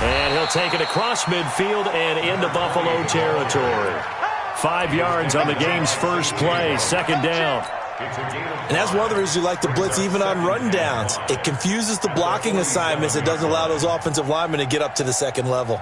And he'll take it across midfield and into Buffalo territory. 5 yards on the game's first play, second down. And that's one of the reasons you like to blitz even on rundowns. It confuses the blocking assignments. It doesn't allow those offensive linemen to get up to the second level.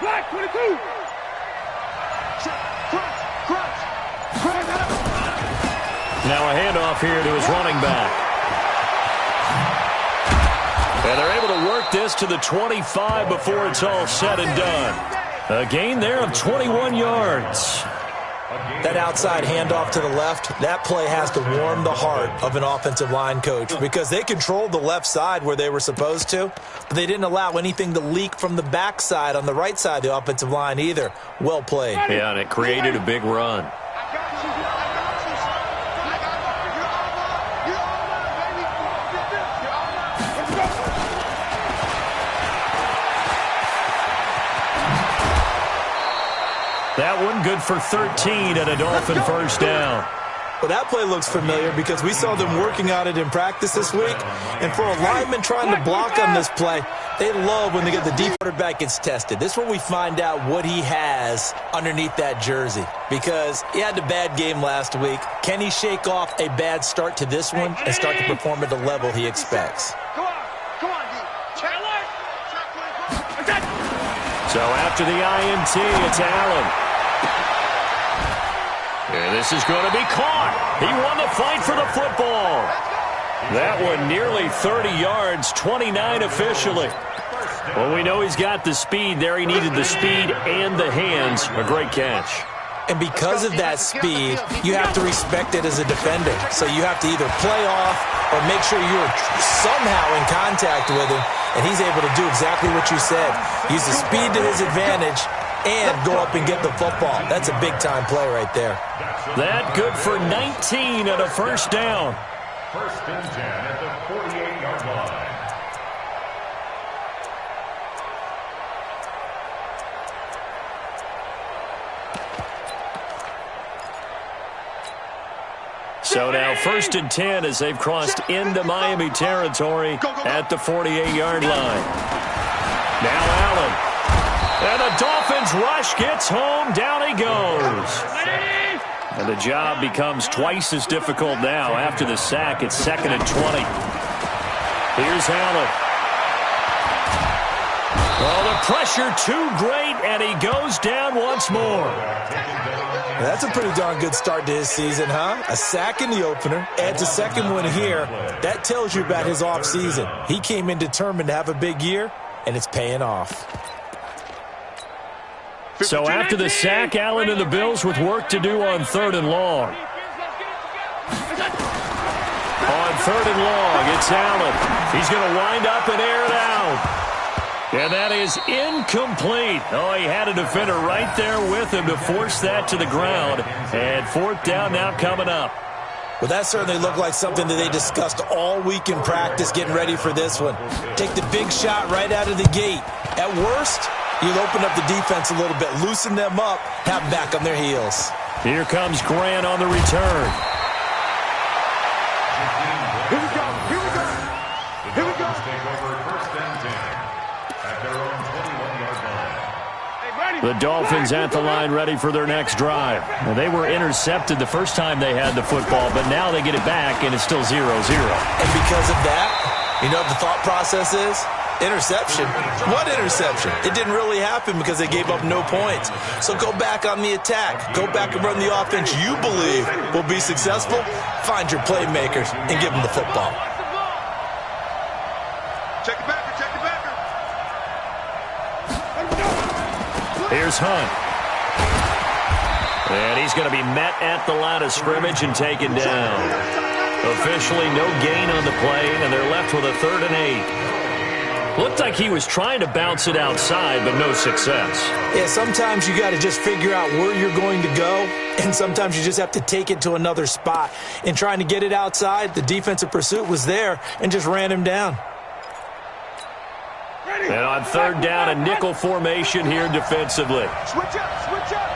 Black 22. Now a handoff here to his running back. And they're able to work this to the 25 before it's all said and done. A gain there of 21 yards. That outside handoff to the left, that play has to warm the heart of an offensive line coach because they controlled the left side where they were supposed to, but they didn't allow anything to leak from the backside on the right side of the offensive line either. Well played. Yeah, and it created a big run. That one good for 13 and a Dolphin first down. Well, that play looks familiar because we saw them working on it in practice this week. And for a lineman trying to block on this play, they love when they get the deep quarterback gets tested. This is where we find out what he has underneath that jersey because he had a bad game last week. Can he shake off a bad start to this one and start to perform at the level he expects? So after the INT, it's Allen. And this is going to be caught. He won the fight for the football. That one nearly 30 yards, 29 officially. Well, we know he's got the speed there. He needed the speed and the hands. A great catch. And because of that speed, you have to respect it as a defender. So you have to either play off or make sure you're somehow in contact with him. And he's able to do exactly what you said. Use the speed to his advantage and go up and get the football. That's a big-time play right there. That good for 19 and a first down. First and 10 at the 48-yard line. So now first and 10 as they've crossed into Miami territory at the 48-yard line. Now Allen. And the Dolphins rush gets home. Down he goes. And the job becomes twice as difficult now. After the sack, it's second and 20. Here's Allen. Oh, the pressure too great, and he goes down once more. That's a pretty darn good start to his season, huh? A sack in the opener, adds a second one here. That tells you about his offseason. He came in determined to have a big year, and it's paying off. So after the sack, Allen and the Bills with work to do on third and long. On third and long, it's Allen. He's going to wind up and air it out. And that is incomplete. Oh, he had a defender right there with him to force that to the ground. And fourth down now coming up. Well, that certainly looked like something that they discussed all week in practice getting ready for this one. Take the big shot right out of the gate. At worst, you'll open up the defense a little bit, loosen them up, have them back on their heels. Here comes Grant on the return. Here we go. Here we go. Here we go. Take over first and 10 at their own 21-yard line. The Dolphins at the line ready for their next drive. Well, they were intercepted the first time they had the football, but now they get it back, and it's still 0-0. And because of that, you know what the thought process is? Interception. What interception? It didn't really happen because they gave up no points. So go back on the attack. Go back and run the offense you believe will be successful. Find your playmakers and give them the football. Check it back. Check it back. Here's Hunt. And he's going to be met at the line of scrimmage and taken down. Officially no gain on the play, and they're left with a 3rd and 8. Looked like he was trying to bounce it outside, but no success. Yeah, sometimes you got to just figure out where you're going to go, and sometimes you just have to take it to another spot. In trying to get it outside, the defensive pursuit was there and just ran him down. And on third down, a nickel formation here defensively. Switch up, switch up.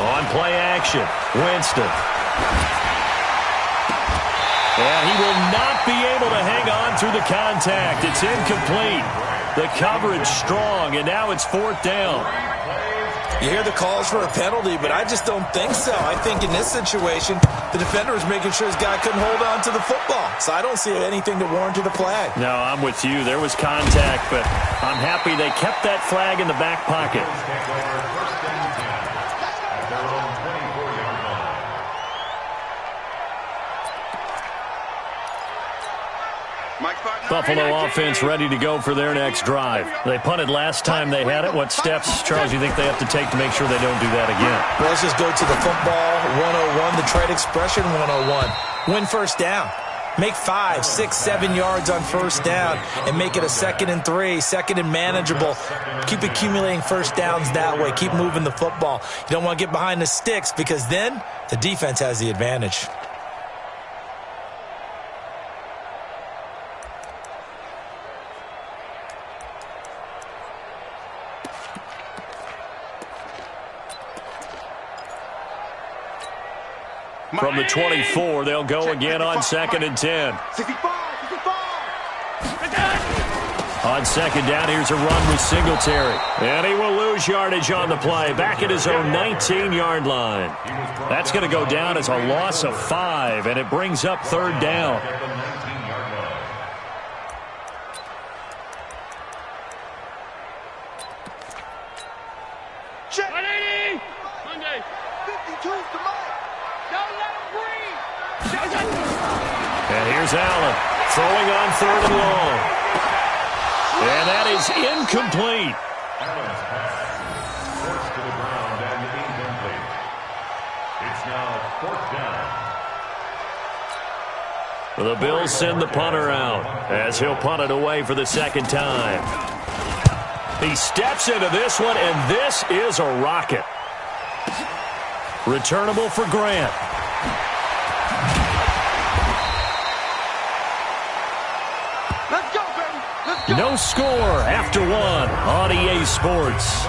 On play action, Winston. And he will not be able to hang on through the contact. It's incomplete. The coverage strong, and now it's fourth down. You hear the calls for a penalty, but I just don't think so. I think in this situation, the defender was making sure his guy couldn't hold on to the football. So I don't see anything to warrant a flag. No, I'm with you. There was contact, but I'm happy they kept that flag in the back pocket. Buffalo offense ready to go for their next drive. They punted last time they had it. What steps, Charles, you think they have to take to make sure they don't do that again? Well, let's just go to the football 101, the trade expression 101. Win first down. Make 5, 6, 7 yards on first down and make it a 2nd and 3, 2nd and manageable. Keep accumulating first downs that way. Keep moving the football. You don't want to get behind the sticks because then the defense has the advantage. From the 24, they'll go again on 2nd and 10. 65. On second down, here's a run with Singletary. And he will lose yardage on the play. Back at his own 19-yard line. That's going to go down as a loss of 5, and it brings up third down. Check. 180. Monday. 52 to Mike. Don't let him breathe. And here's Allen throwing on third and long. And that is incomplete. Allen's pass forced to the ground and incomplete. It's now fourth down. The Bills send the punter out as he'll punt it away for the second time. He steps into this one, and this is a rocket. Returnable for Grant. Let's go, baby. Let's go. No score after one on EA Sports.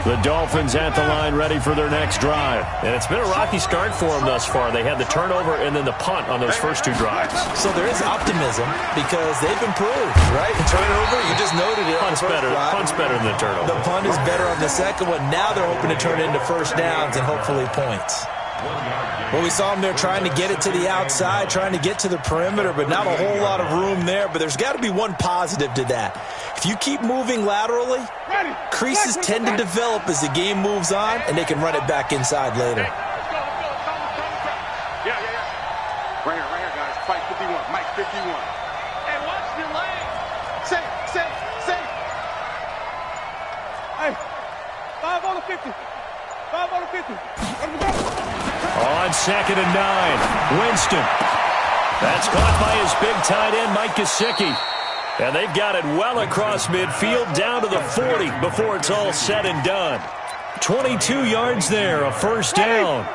The Dolphins at the line ready for their next drive. And it's been a rocky start for them thus far. They had the turnover and then the punt on those first two drives. So there is optimism because they've improved, right? The turnover, you just noted it. Punt's better than the turnover. The punt is better on the second one. Now they're hoping to turn it into first downs and hopefully points. Well, we saw them there trying to get it to the outside, trying to get to the perimeter, but not a whole lot of room there. But there's got to be one positive to that. If you keep moving laterally, creases tend to develop as the game moves on, and they can run it back inside later. Yeah. Right here, guys. Fight 51. Mike 51. Hey, watch the lane. Safe. Hey, 5 on the 50. 5 on the 50. On 2nd and 9, Winston. That's caught by his big tight end, Mike Gesicki. And they've got it well across midfield down to the 40 before it's all said and done. 22 yards there, a first down.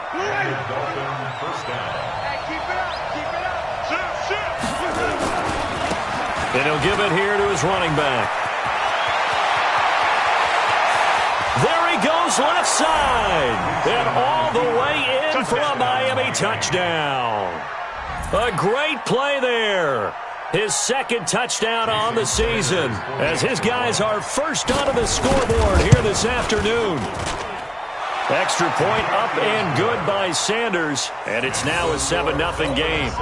And he'll give it here to his running back. There he goes left side. And all the way in for a Miami touchdown. A great play there. His second touchdown on the season as his guys are first onto the scoreboard here this afternoon. Extra point up and good by Sanders, and it's now a 7-0 game.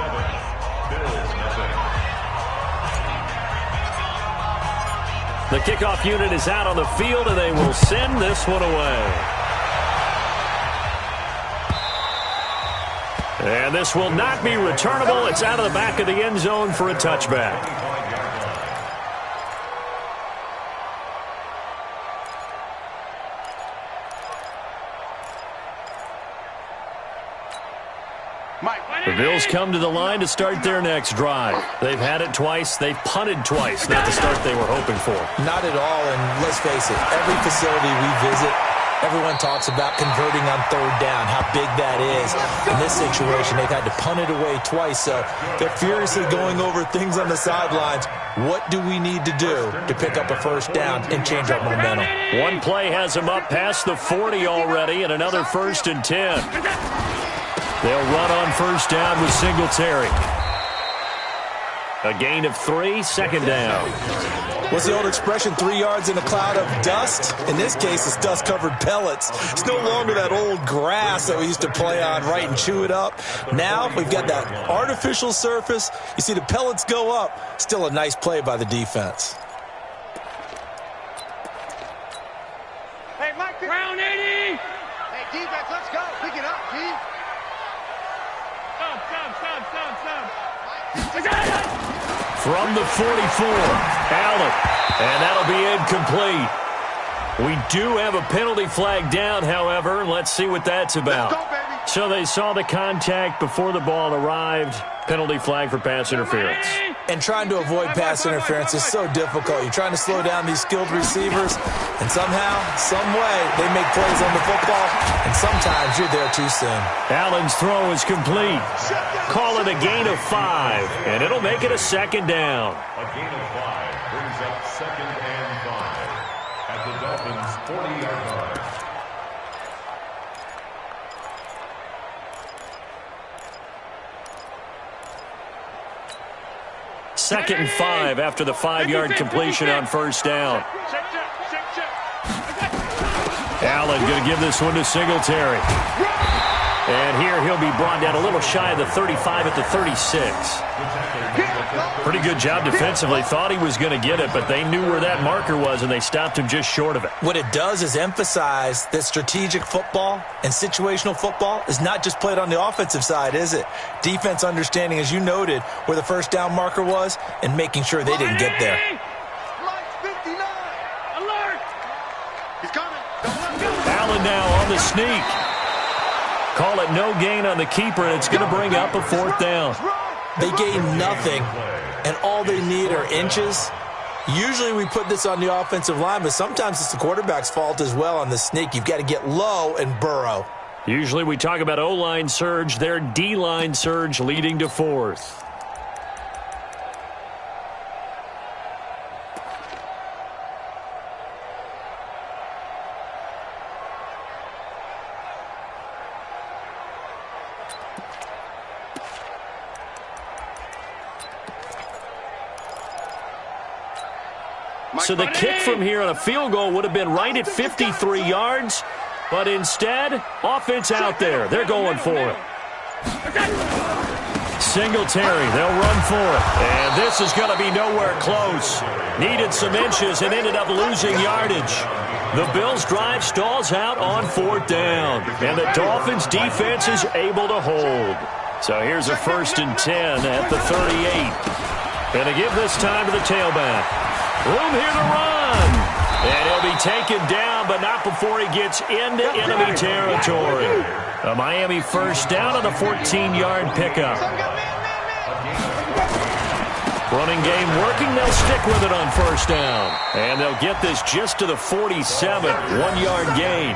The kickoff unit is out on the field, and they will send this one away. And this will not be returnable. It's out of the back of the end zone for a touchback. The Bills come to the line to start their next drive. They've had it twice. They've punted twice. Not the start they were hoping for. Not at all, and let's face it, every facility we visit, everyone talks about converting on third down, how big that is. In this situation, they've had to punt it away twice, so they're furiously going over things on the sidelines. What do we need to do to pick up a first down and change our momentum? One play has them up past the 40 already, and another 1st and 10. They'll run on first down with Singletary. A gain of 3, 2nd down. What's the old expression, 3 yards in a cloud of dust? In this case, it's dust-covered pellets. It's no longer that old grass that we used to play on, right, and chew it up. Now we've got that artificial surface. You see the pellets go up. Still a nice play by the defense. Hey, Mike. Round 80. Hey, defense, let's go. Pick it up, G. From the 44, Allen, and that'll be incomplete. We do have a penalty flag down, however. Let's see what that's about. Let's go, baby. So they saw the contact before the ball arrived. Penalty flag for pass interference. And trying to avoid pass interference is so difficult. You're trying to slow down these skilled receivers, and somehow, some way, they make plays on the football, and sometimes you're there too soon. Allen's throw is complete. Call it a gain of 5, and it'll make it a 2nd down. A gain of 5 brings up 2nd and 5 at the Dolphins' 40-yard line. Second and 5 after the 5-yard completion on first down. Allen going to give this one to Singletary. And here he'll be brought down a little shy of the 35 at the 36. Pretty good job defensively. Thought he was going to get it, but they knew where that marker was, and they stopped him just short of it. What it does is emphasize that strategic football and situational football is not just played on the offensive side, is it? Defense understanding, as you noted, where the first down marker was and making sure they didn't get there. Allen now on the sneak. Call it no gain on the keeper, and it's going to bring up a 4th down. They gain nothing, and all they need are inches. Usually we put this on the offensive line, but sometimes it's the quarterback's fault as well on the sneak. You've got to get low and burrow. Usually we talk about O-line surge, their D-line surge leading to 4th. So the kick from here on a field goal would have been right at 53 yards, but instead, offense out there. They're going for it. Singletary, they'll run for it. And this is going to be nowhere close. Needed some inches and ended up losing yardage. The Bills' drive stalls out on 4th down, and the Dolphins' defense is able to hold. So here's a 1st and 10 at the 38. Going to give this time to the tailback. Room here to run. And he'll be taken down, but not before he gets into enemy territory. A Miami first down on a 14-yard pickup. Running game working. They'll stick with it on first down. And they'll get this just to the 47. 1-yard gain.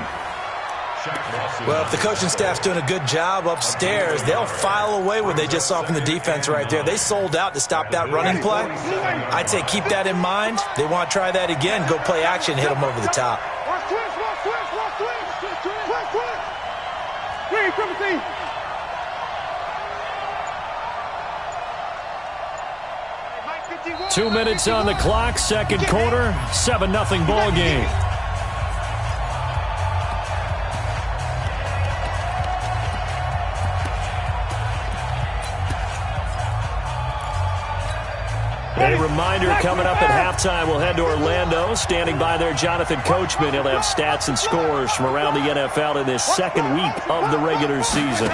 Well, if the coaching staff's doing a good job upstairs, they'll file away what they just saw from the defense right there. They sold out to stop that running play. I'd say keep that in mind. They want to try that again. Go play action, hit them over the top. Two minutes on the clock, second quarter, 7-0 ball game. A reminder coming up at halftime, we'll head to Orlando. Standing by there, Jonathan Coachman. He'll have stats and scores from around the NFL in this second week of the regular season.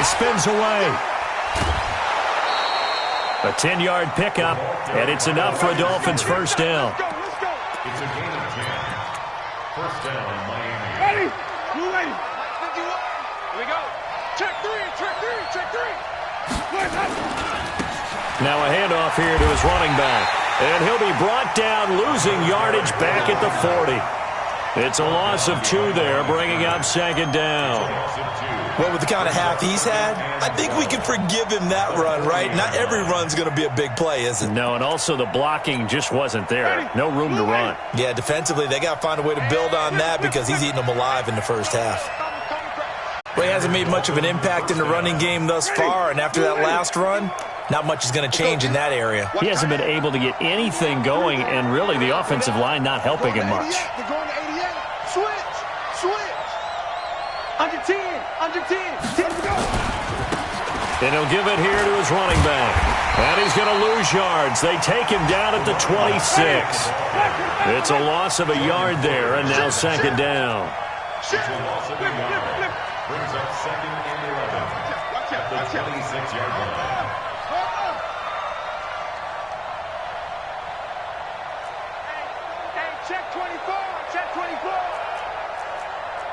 spins away. A 10-yard pickup, and it's enough for a Dolphins first down. It's a gain of 10. First down, Miami. Ready? You ready? Here we go. Check three, check three, check three. Now a handoff here to his running back. And he'll be brought down, losing yardage back at the 40. It's a loss of 2 there, bringing up second down. Well, with the kind of half he's had, I think we can forgive him that run, right? Not every run's going to be a big play, is it? No, and also the blocking just wasn't there. No room to run. Yeah, defensively, they got to find a way to build on that because he's eating them alive in the first half. Well, he hasn't made much of an impact in the running game thus far, and after that last run, not much is going to change in that area. He hasn't been able to get anything going, and really the offensive line not helping him much. They're going to 88. Switch, switch. Under 10, under 10. 10 to go. And he'll give it here to his running back. And he's going to lose yards. They take him down at the 26. It's a loss of a yard there, and now second down. It's a loss of a yard. Brings up second and 11 at the 26-yard line. Hey, check 24, check 24.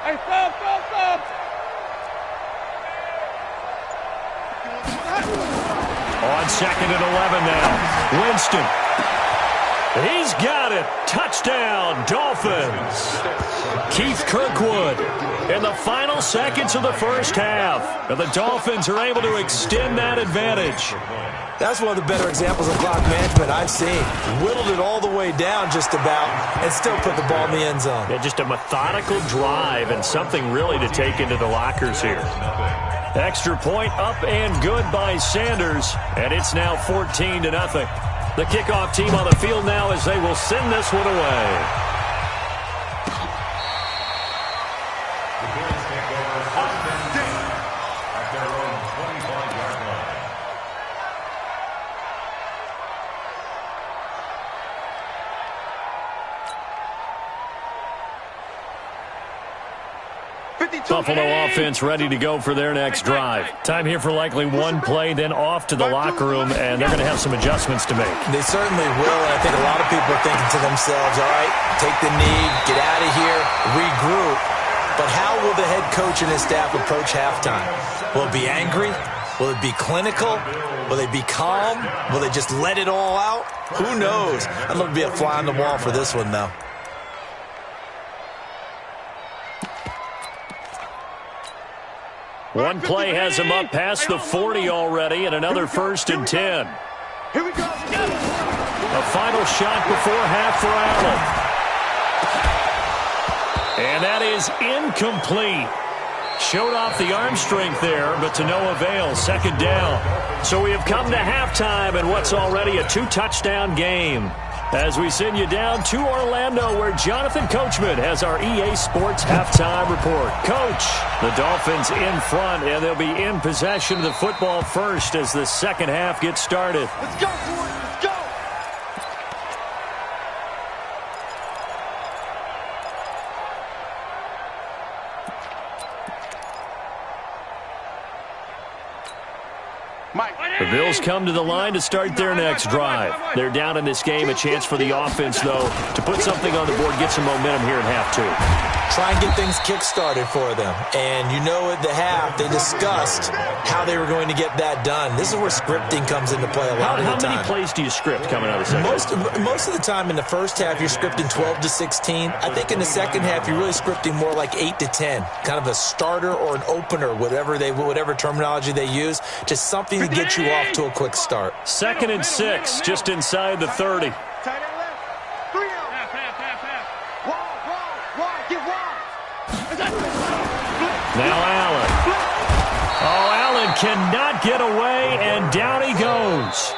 Hey, stop. On second and 11 now. Winston. He's got it. Touchdown, Dolphins. Keith Kirkwood in the final seconds of the first half. And the Dolphins are able to extend that advantage. That's one of the better examples of clock management I've seen. Whittled it all the way down just about and still put the ball in the end zone. Yeah, just a methodical drive and something really to take into the lockers here. Extra point up and good by Sanders. And it's now 14-0. The kickoff team on the field now as they will send this one away. The Bills take over first and 10 at their own 25-yard line. Buffalo offense ready to go for their next drive. Time here for likely one play, then off to the locker room, and they're going to have some adjustments to make. They certainly will, and I think a lot of people are thinking to themselves, all right, take the knee, get out of here, regroup. But how will the head coach and his staff approach halftime? Will it be angry? Will it be clinical? Will they be calm? Will they just let it all out? Who knows? I'd love to be a fly on the wall for this one, though. One play has him up past the 40 already, and another first and 10. Here we go. A final shot before half for Allen. And that is incomplete. Showed off the arm strength there, but to no avail. Second down. So we have come to halftime in what's already a 2-touchdown game. As we send you down to Orlando, where Jonathan Coachman has our EA Sports halftime report. Coach, the Dolphins in front, and they'll be in possession of the football first as the second half gets started. Let's go, boys. Let's go. Mike. The Bills come to the line to start their next drive. They're down in this game. A chance for the offense, though, to put something on the board, get some momentum here in half two. Try and get things kick-started for them. And you know at the half, they discussed how they were going to get that done. This is where scripting comes into play a lot of the time. How many plays do you script coming out of the second? Most of the time in the first half, you're scripting 12 to 16. I think in the second half, you're really scripting more like 8 to 10. Kind of a starter or an opener, whatever terminology they use. Just something to get you off to a quick start. 2nd and 6, just inside the 30. Tight end left. 3 out. Half. Wall. Get wall. Now Allen. Oh, Allen cannot get away, and down he goes.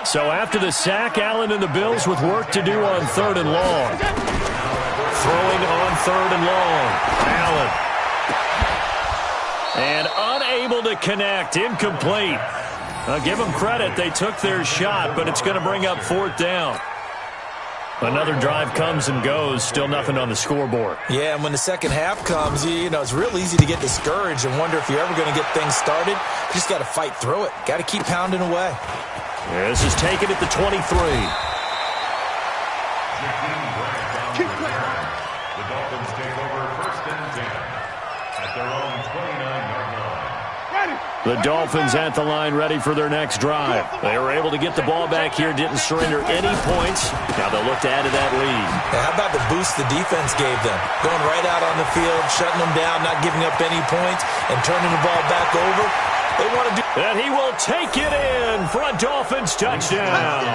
So after the sack, Allen and the Bills with work to do on 3rd and long. Throwing on 3rd and long. Allen. And unable to connect. Incomplete. Give them credit. They took their shot, but it's going to bring up 4th down. Another drive comes and goes, still nothing on the scoreboard. Yeah, and when the second half comes, you know, it's real easy to get discouraged and wonder if you're ever going to get things started. You just got to fight through it. Got to keep pounding away. This is taken at the 23. The Dolphins take over 1st and 10 at their own 29-yard line. The Dolphins at the line, ready for their next drive. They were able to get the ball back here, didn't surrender any points. Now they'll look to add to that lead. Now, how about the boost the defense gave them? Going right out on the field, shutting them down, not giving up any points, and turning the ball back over. They want to do. And he will take it in for a Dolphins touchdown.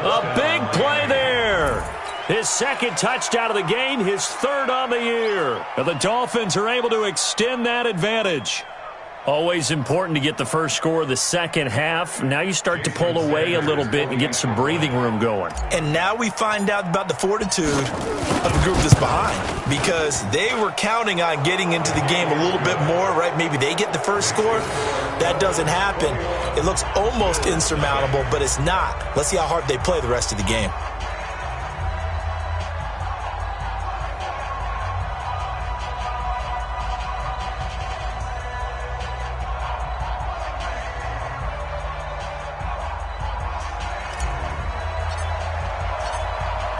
A big play there. His second touchdown of the game, his third on the year. And the Dolphins are able to extend that advantage. Always important to get the first score of the second half. Now you start to pull away a little bit and get some breathing room going. And now we find out about the fortitude of the group that's behind, because they were counting on getting into the game a little bit more, right? Maybe they get the first score. That doesn't happen. It looks almost insurmountable, but it's not. Let's see how hard they play the rest of the game.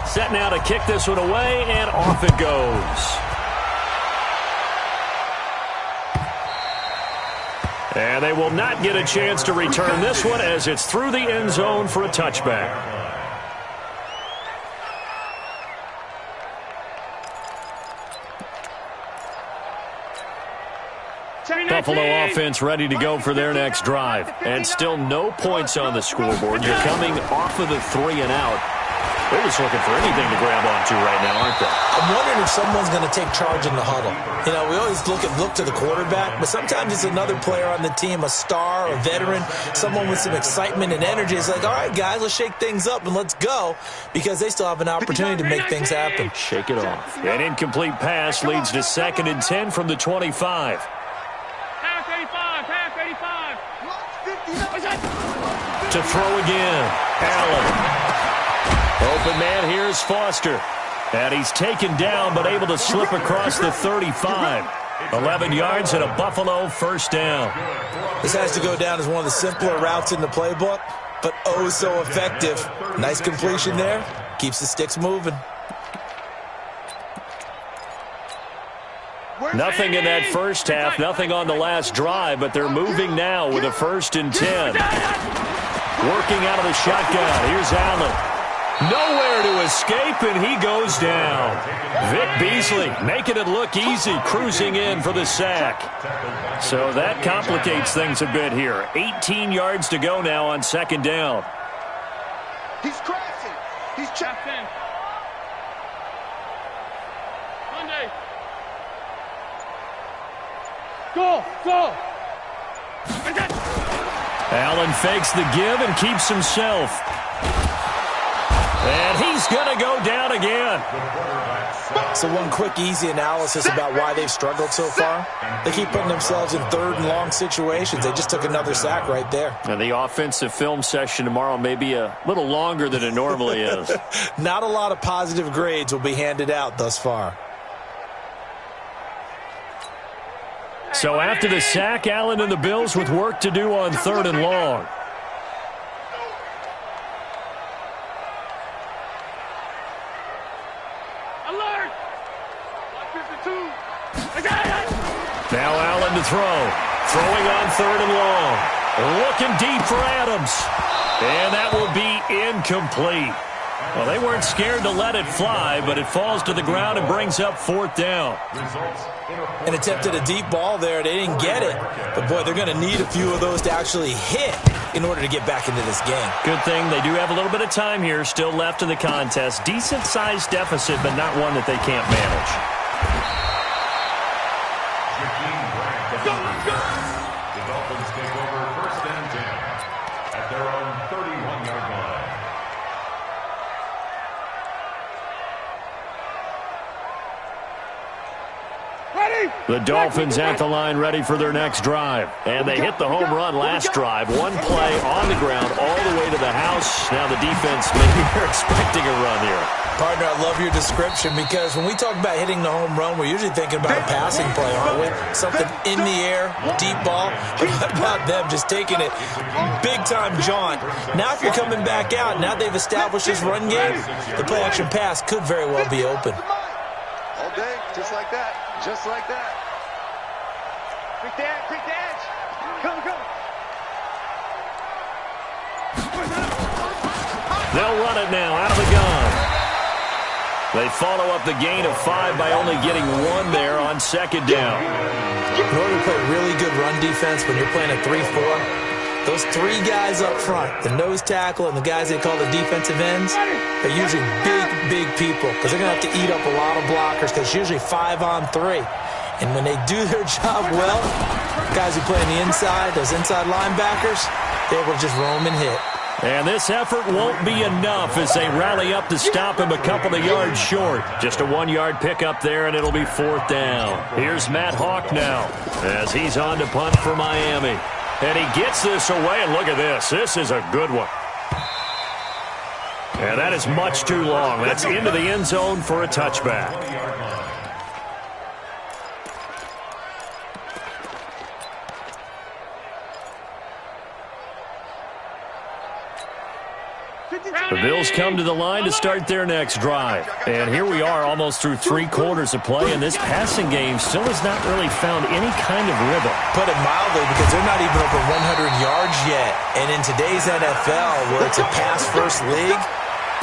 Set now to kick this one away, and off it goes. And they will not get a chance to return this one as it's through the end zone for a touchback. Buffalo offense ready to go for their next drive. And still no points on the scoreboard. You're coming off of the 3 and out. They're just looking for anything to grab onto right now, aren't they? I'm wondering if someone's going to take charge in the huddle. You know, we always look to the quarterback, but sometimes it's another player on the team, a star, a veteran, someone with some excitement and energy. It's like, all right, guys, let's shake things up and let's go, because they still have an opportunity to make things happen. Shake it off. An incomplete pass leads to 2nd and 10 from the 25. To throw again, Allen. Open man, here's Foster. And he's taken down, but able to slip across the 35. 11 yards and a Buffalo first down. This has to go down as one of the simpler routes in the playbook, but oh so effective. Nice completion there. Keeps the sticks moving. Nothing in that first half, nothing on the last drive, but they're moving now with a 1st and 10. Working out of the shotgun. Here's Allen. Nowhere to escape, and he goes down. Vic Beasley making it look easy, cruising in for the sack. So that complicates things a bit here. 18 yards to go now on 2nd down. He's crashing. He's checked in. Monday. Go. Allen fakes the give and keeps himself. And he's going to go down again. So one quick, easy analysis about why they've struggled so far. They keep putting themselves in 3rd and long situations. They just took another sack right there. And the offensive film session tomorrow may be a little longer than it normally is. Not a lot of positive grades will be handed out thus far. So after the sack, Allen and the Bills with work to do on 3rd and long. Now Allen to throw. Throwing on 3rd and long. Looking deep for Adams. And that will be incomplete. Well, they weren't scared to let it fly, but it falls to the ground and brings up 4th down. An attempt at a deep ball there. They didn't get it. But, boy, they're going to need a few of those to actually hit in order to get back into this game. Good thing they do have a little bit of time here still left in the contest. Decent-sized deficit, but not one that they can't manage. The Dolphins take over 1st and 10 at their own 31-yard line. The Dolphins at the line ready for their next drive. And they hit the home run last drive. One play on the ground all the way to the house. Now the defense, maybe they're expecting a run here. Partner, I love your description because when we talk about hitting the home run, we're usually thinking about a passing play, aren't we? Something in the air, deep ball. But what about them just taking it big-time jaunt? Now if you're coming back out, now they've established this run game, the play-action pass could very well be open. All day, just like that. Just like that. Quick the edge. Come. They'll run it now out of the gun. They follow up the gain of 5 by only getting 1 there on second down. In order to play really good run defense when you're playing a 3-4, those 3 guys up front, the nose tackle and the guys they call the defensive ends, are usually big people because they're going to have to eat up a lot of blockers because it's usually 5 on 3. And when they do their job well, guys who play on the inside, those inside linebackers, they're able to just roam and hit. And this effort won't be enough as they rally up to stop him a couple of yards short. Just a 1-yard pickup there, and it'll be 4th down. Here's Matt Hawk now as he's on to punt for Miami. And he gets this away, and look at this. This is a good one. And that is much too long. That's into the end zone for a touchback. The Bills come to the line to start their next drive. And here we are almost through 3 quarters of play, and this passing game still has not really found any kind of rhythm. Put it mildly, because they're not even over 100 yards yet. And in today's NFL, where it's a pass-first league,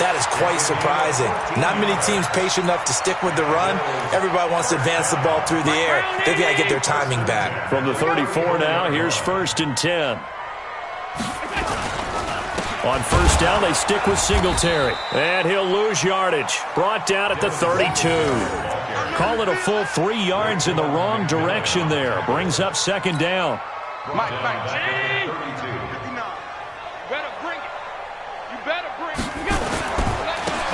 that is quite surprising. Not many teams patient enough to stick with the run. Everybody wants to advance the ball through the air. They've got to get their timing back. From the 34 now, here's 1st and 10. On 1st down, they stick with Singletary. And he'll lose yardage. Brought down at the 32. Call it a full 3 yards in the wrong direction there. Brings up 2nd down. Mike. You better bring it. You better bring it.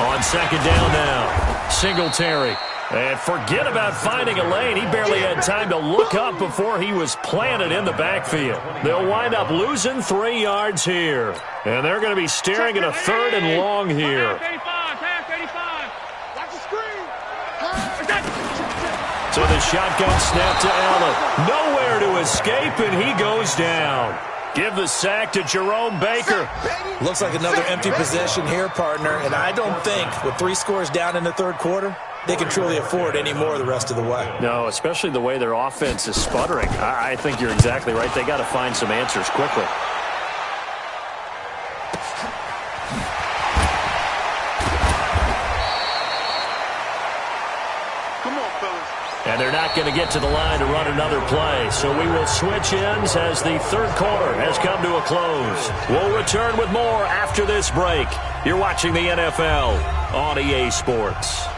On 2nd down now, Singletary. And forget about finding a lane. He barely had time to look up before he was planted in the backfield. They'll wind up losing 3 yards here. And they're going to be staring at a 3rd and long here. So the shotgun snap to Allen. Nowhere to escape, and he goes down. Give the sack to Jerome Baker. Looks like another empty possession here, partner. And I don't think with 3 scores down in the 3rd quarter, they can truly afford any more the rest of the way. No, especially the way their offense is sputtering. I think you're exactly right. They got to find some answers quickly. Come on, fellas. And they're not going to get to the line to run another play. So we will switch ends as the 3rd quarter has come to a close. We'll return with more after this break. You're watching the NFL on EA Sports.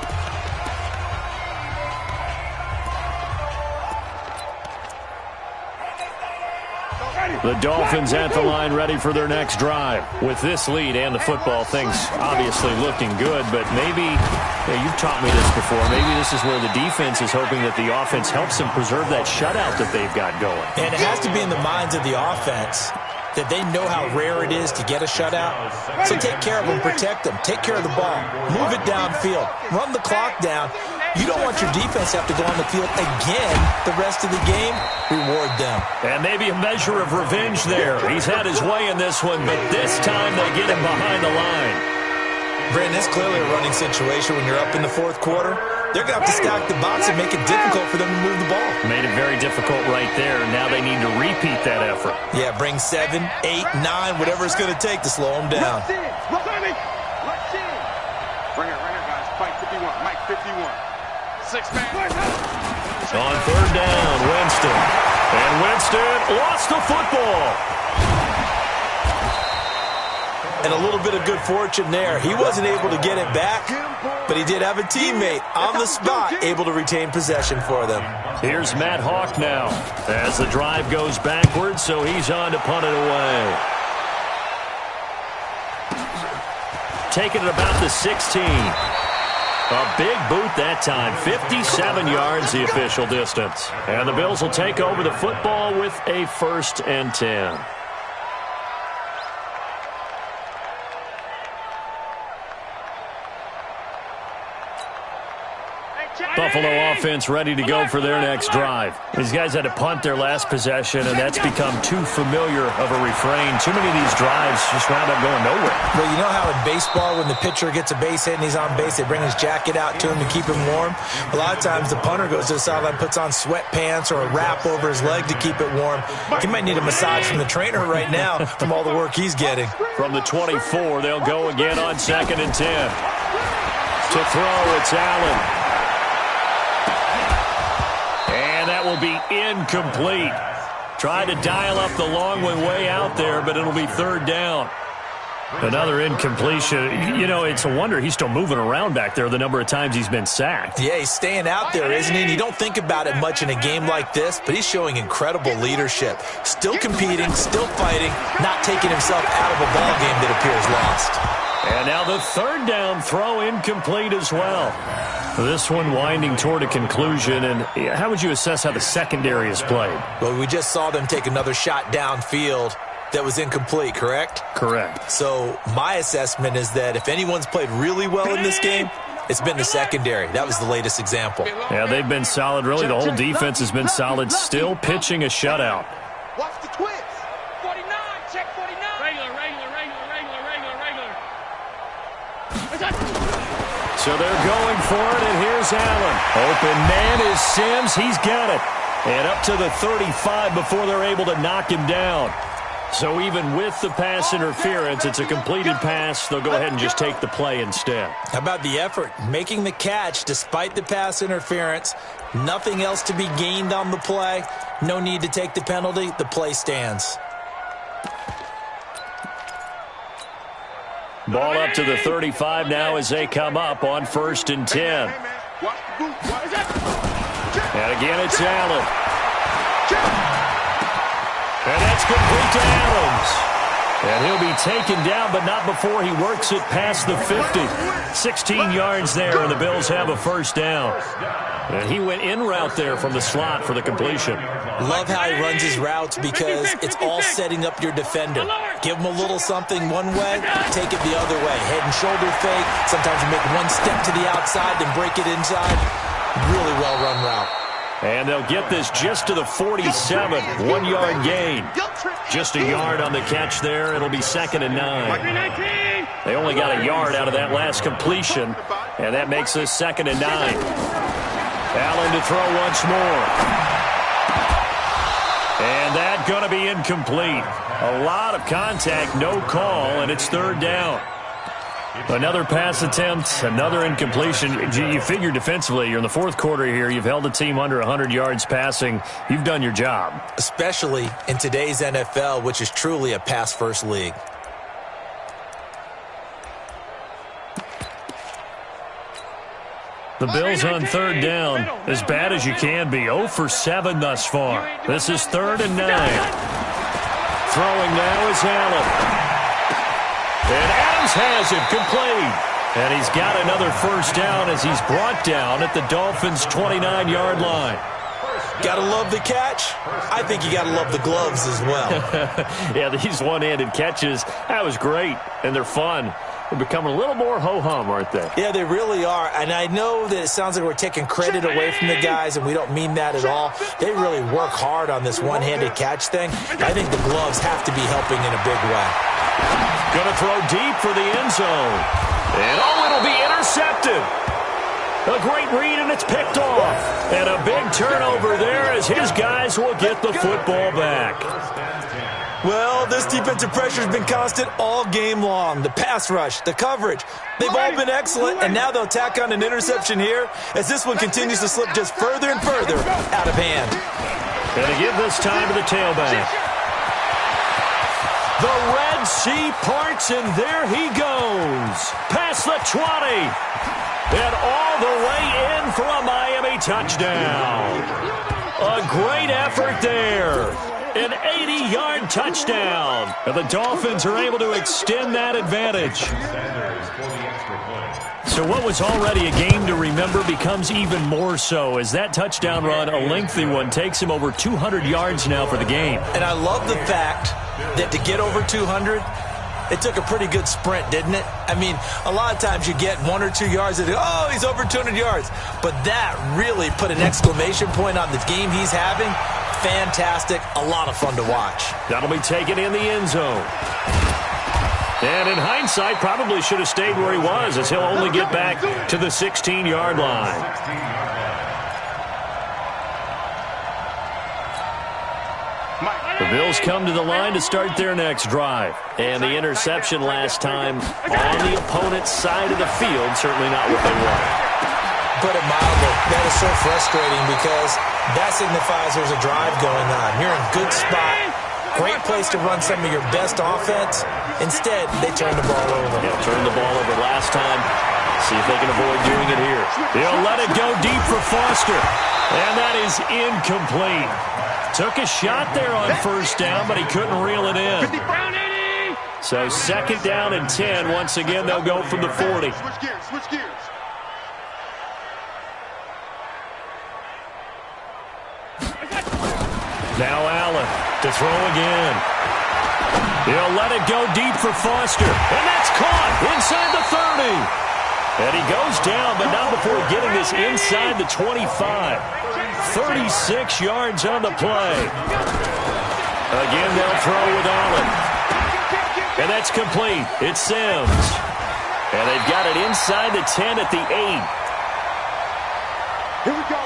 The Dolphins at the line ready for their next drive. With this lead and the football, things obviously looking good, but maybe, you've taught me this before, maybe this is where the defense is hoping that the offense helps them preserve that shutout that they've got going. And it has to be in the minds of the offense that they know how rare it is to get a shutout. So take care of them, protect them, take care of the ball, move it downfield, run the clock down. You don't want your defense to have to go on the field again the rest of the game. Reward them. And maybe a measure of revenge there. He's had his way in this one, but this time they get him behind the line. Brandon, it's clearly a running situation when you're up in the 4th quarter. They're going to have to stack the box and make it difficult for them to move the ball. Made it very difficult right there. Now they need to repeat that effort. Yeah, bring 7, 8, 9, whatever it's going to take to slow them down. Bring it, guys. Fight 51. Mike 51. 6-man. On 3rd down, Winston. And Winston lost the football. And a little bit of good fortune there. He wasn't able to get it back, but he did have a teammate on the spot able to retain possession for them. Here's Matt Hawk now as the drive goes backwards, so he's on to punt it away. Taking it about the 16. A big boot that time. 57 yards the official distance. And the Bills will take over the football with a 1st and 10. Buffalo offense ready to go for their next drive. These guys had to punt their last possession, and that's become too familiar of a refrain. Too many of these drives just wound up going nowhere. Well, you know how in baseball when the pitcher gets a base hit and he's on base, they bring his jacket out to him to keep him warm? A lot of times the punter goes to the sideline, puts on sweatpants or a wrap over his leg to keep it warm. He might need a massage from the trainer right now from all the work he's getting. From the 24, they'll go again on 2nd and 10. To throw, it's Allen. And that will be incomplete. Tried to dial up the long way out there, but it'll be 3rd down. Another incompletion. You know, it's a wonder he's still moving around back there the number of times he's been sacked. Yeah, he's staying out there, isn't he? And you don't think about it much in a game like this, but he's showing incredible leadership. Still competing, still fighting, not taking himself out of a ball game that appears lost. And now the 3rd down throw incomplete as well. This one winding toward a conclusion. And how would you assess how the secondary is played? Well, we just saw them take another shot downfield that was incomplete, correct? Correct. So my assessment is that if anyone's played really well in this game, it's been the secondary. That was the latest example. Yeah, they've been solid. Really, the whole defense has been solid. Still pitching a shutout. Watch the twist. 49, check 49. Regular. So they're going for it, and here's Allen. Open man is Sims. He's got it. And up to the 35 before they're able to knock him down. So even with the pass interference, it's a completed pass. They'll go ahead and just take the play instead. How about the effort? Making the catch despite the pass interference. Nothing else to be gained on the play. No need to take the penalty. The play stands. Ball up to the 35 now as they come up on 1st and 10. And again, it's Allen. And that's complete to Adams. And he'll be taken down, but not before he works it past the 50. 16 yards there, and the Bills have a 1st down. And he went in route there from the slot for the completion. Love how he runs his routes because it's all setting up your defender. Give him a little something one way, take it the other way. Head and shoulder fake. Sometimes you make one step to the outside, then break it inside. Really well-run route. And they'll get this just to the 47. 1-yard gain. Just a yard on the catch there. It'll be 2nd and 9. They only got a yard out of that last completion, and that makes this 2nd and 9. Allen to throw once more. And that going to be incomplete. A lot of contact, no call, and it's 3rd down. Another pass attempt, another incompletion. You figure defensively, you're in the 4th quarter here. You've held a team under 100 yards passing. You've done your job. Especially in today's NFL, which is truly a pass-first league. The Bills on 3rd down, as bad as you can be. 0 for 7 thus far. This is 3rd and 9. Throwing now is Allen. And Adams has it complete. And he's got another 1st down as he's brought down at the Dolphins' 29-yard line. Gotta love the catch. I think you gotta love the gloves as well. Yeah, these one-handed catches, that was great, and they're fun. They're becoming a little more ho-hum, aren't they? Yeah, they really are. And I know that it sounds like we're taking credit away from the guys, and we don't mean that at all. They really work hard on this one-handed catch thing. I think the gloves have to be helping in a big way. Going to throw deep for the end zone. And, it'll be intercepted. A great read, and it's picked off. And a big turnover there as his guys will get the football back. Well, this defensive pressure has been constant all game long. The pass rush, the coverage, they've all been excellent, and now they'll tack on an interception here as this one continues to slip just further and further out of hand. And to give this time to the tailback. The Red Sea parts, and there he goes. Past the 20. And all the way in for a Miami touchdown. A great effort there. An 80-yard touchdown. And the Dolphins are able to extend that advantage. So what was already a game to remember becomes even more so as that touchdown run, a lengthy one, takes him over 200 yards now for the game. And I love the fact that to get over 200, it took a pretty good sprint, didn't it? I mean, a lot of times you get 1 or 2 yards and, oh, he's over 200 yards. But that really put an exclamation point on the game he's having. Fantastic. A lot of fun to watch. That'll be taken in the end zone. And in hindsight, probably should have stayed where he was as he'll only get back to the 16-yard line. The Bills come to the line to start their next drive. And the interception last time on the opponent's side of the field, certainly not what they wanted. Put it mildly, that is so frustrating because that signifies there's a drive going on. You're in a good spot. Great place to run some of your best offense. Instead, they turn the ball over. Yeah, turned the ball over last time. See if they can avoid doing it here. They'll let it go deep for Foster. And that is incomplete. Took a shot there on first down, but he couldn't reel it in. So second down and 10. Once again, they'll go from the 40. Switch gears. Now Allen to throw again. He'll let it go deep for Foster. And that's caught inside the 30. And he goes down, but not before getting this inside the 25. 36 yards on the play. Again, they'll throw with Allen. And that's complete. It's Sims. And they've got it inside the 10 at the 8. Here we go.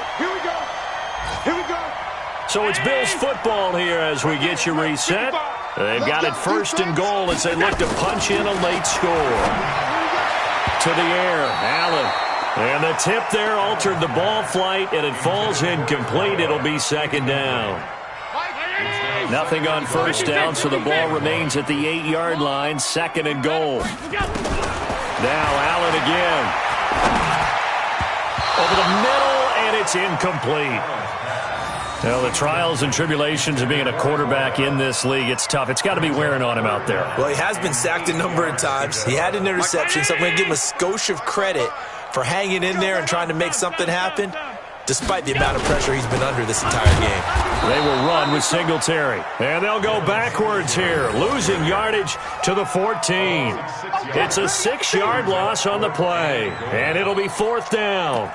So it's Bills football here as we get you reset. They've got it first and goal as they look to punch in a late score. To the air, Allen. And the tip there altered the ball flight, and it falls incomplete. It'll be second down. Nothing on first down, so the ball remains at the 8-yard line, second and goal. Now Allen again. Over the middle, and it's incomplete. Well, the trials and tribulations of being a quarterback in this league, it's tough. It's got to be wearing on him out there. Well, he has been sacked a number of times. He had an interception, so I'm going to give him a skosh of credit for hanging in there and trying to make something happen, despite the amount of pressure he's been under this entire game. They will run with Singletary. And they'll go backwards here, losing yardage to the 14. It's a 6-yard loss on the play, and it'll be fourth down.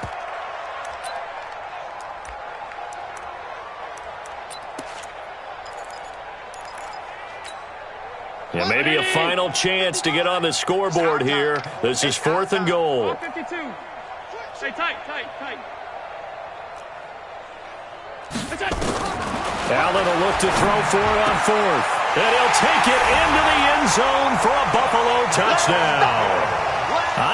Yeah, maybe a final chance to get on the scoreboard here. This is fourth and goal. 52. Stay tight. Allen will look to throw for it on fourth. And he'll take it into the end zone for a Buffalo touchdown.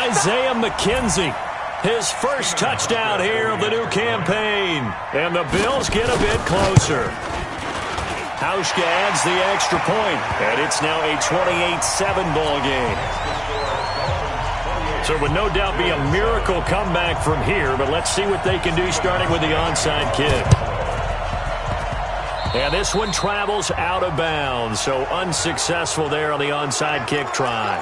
Isaiah McKenzie, his first touchdown here of the new campaign. And the Bills get a bit closer. Hauschka adds the extra point, and it's now a 28-7 ball game. So it would no doubt be a miracle comeback from here, but let's see what they can do starting with the onside kick. And this one travels out of bounds, so unsuccessful there on the onside kick try.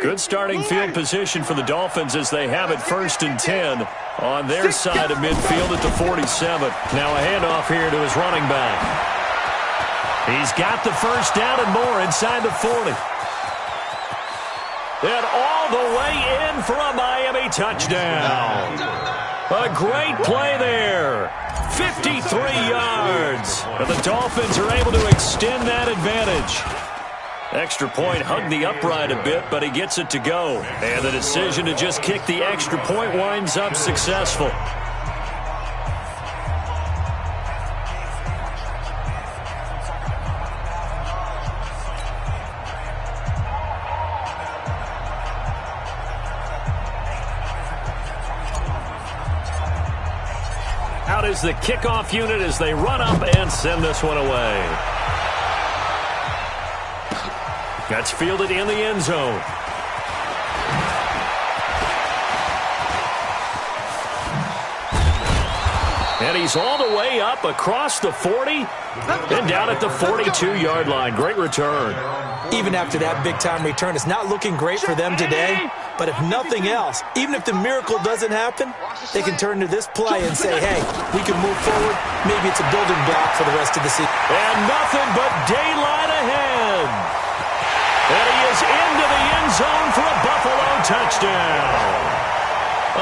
Good starting field position for the Dolphins as they have it first and 10 on their side of midfield at the 47. Now a handoff here to his running back. He's got the first down and more inside the 40. And all the way in for a Miami touchdown. A great play there. 53 yards. And the Dolphins are able to extend that advantage. Extra point hugged the upright a bit, but he gets it to go. And the decision to just kick the extra point winds up successful. Out is the kickoff unit as they run up and send this one away. That's fielded in the end zone. And he's all the way up across the 40 and down at the 42-yard line. Great return. Even after that big-time return, it's not looking great for them today. But if nothing else, even if the miracle doesn't happen, they can turn to this play and say, hey, we can move forward. Maybe it's a building block for the rest of the season. And nothing but daylight ahead. And he is into the end zone for a Buffalo touchdown.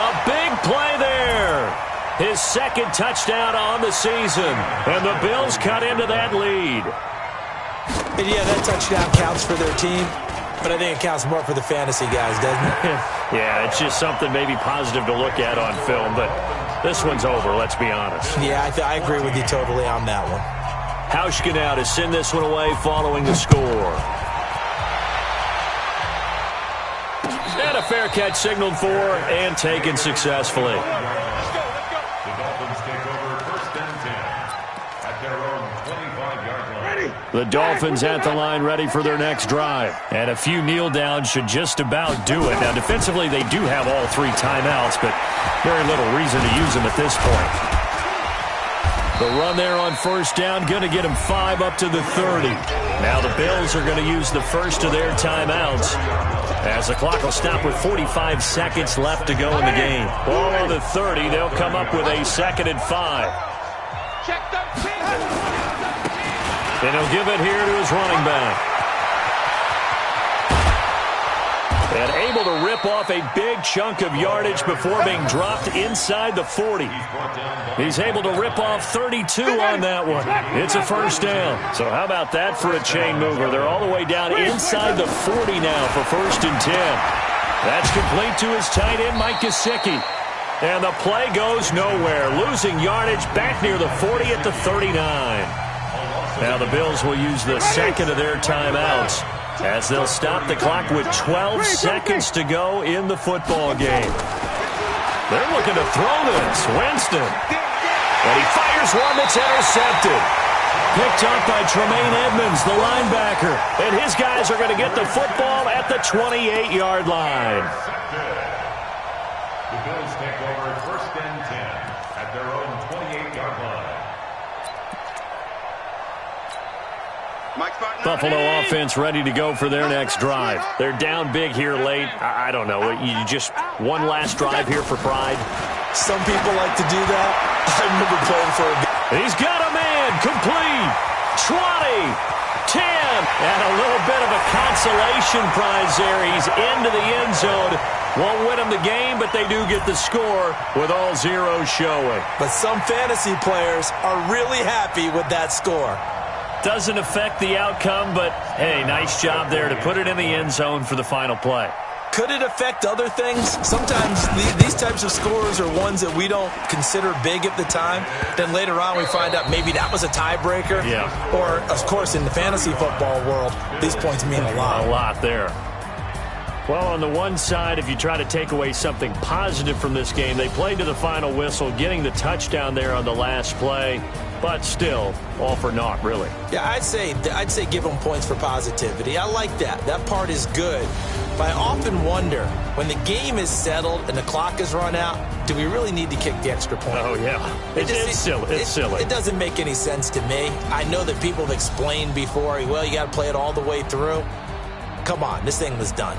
A big play there. His second touchdown on the season. And the Bills cut into that lead. And yeah, that touchdown counts for their team. But I think it counts more for the fantasy guys, doesn't it? Yeah, it's just something maybe positive to look at on film. But this one's over, let's be honest. Yeah, I agree with you totally on that one. Hauschka now to send this one away following the score. And a fair catch signaled for and taken successfully. The Dolphins take over first and 10 at their own 25-yard line. The Dolphins at the line ready for their next drive. And a few kneel downs should just about do it. Now, defensively, they do have all three timeouts, but very little reason to use them at this point. The run there on first down, going to get him 5 up to the 30. Now the Bills are going to use the first of their timeouts as the clock will stop with 45 seconds left to go in the game. Ball on the 30, they'll come up with a 2nd and 5. And he'll give it here to his running back. And able to rip off a big chunk of yardage before being dropped inside the 40. He's able to rip off 32 on that one. It's a first down. So how about that for a chain mover? They're all the way down inside the 40 now for first and 10. That's complete to his tight end, Mike Gesicki. And the play goes nowhere. Losing yardage back near the 40 at the 39. Now the Bills will use the second of their timeouts as they'll stop the clock with 12 seconds to go in the football game. They're looking to throw this. Winston. And he fires one that's intercepted. Picked up by Tremaine Edmonds, the linebacker. And his guys are going to get the football at the 28-yard line. The Bills take over first and 10 at their own 28-yard line. Buffalo offense ready to go for their next drive. They're down big here late. I don't know. You just one last drive here for pride. Some people like to do that. I remember playing for a... He's got a man. Complete. 20. 10. And a little bit of a consolation prize there. He's into the end zone. Won't win them the game, but they do get the score with all zeros showing. But some fantasy players are really happy with that score. Doesn't affect the outcome, but, hey, nice job there to put it in the end zone for the final play. Could it affect other things? Sometimes these types of scores are ones that we don't consider big at the time. Then later on we find out maybe that was a tiebreaker. Yeah. Or, of course, in the fantasy football world, these points mean a lot. A lot there. Well, on the one side, if you try to take away something positive from this game, they played to the final whistle, getting the touchdown there on the last play. But still, all for naught, really. Yeah, I'd say give them points for positivity. I like that. That part is good. But I often wonder, when the game is settled and the clock is run out, do we really need to kick the extra point? Oh, yeah. It's silly. It's silly. It doesn't make any sense to me. I know that people have explained before, well, you got to play it all the way through. Come on, this thing was done.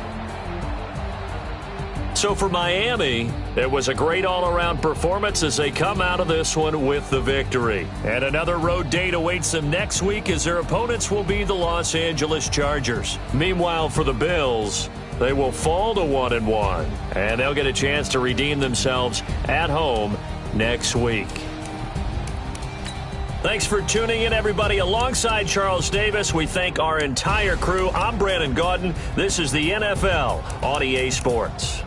So for Miami, it was a great all-around performance as they come out of this one with the victory. And another road date awaits them next week as their opponents will be the Los Angeles Chargers. Meanwhile, for the Bills, they will fall to 1-1, and they'll get a chance to redeem themselves at home next week. Thanks for tuning in, everybody. Alongside Charles Davis, we thank our entire crew. I'm Brandon Gaudin. This is the NFL on EA Sports.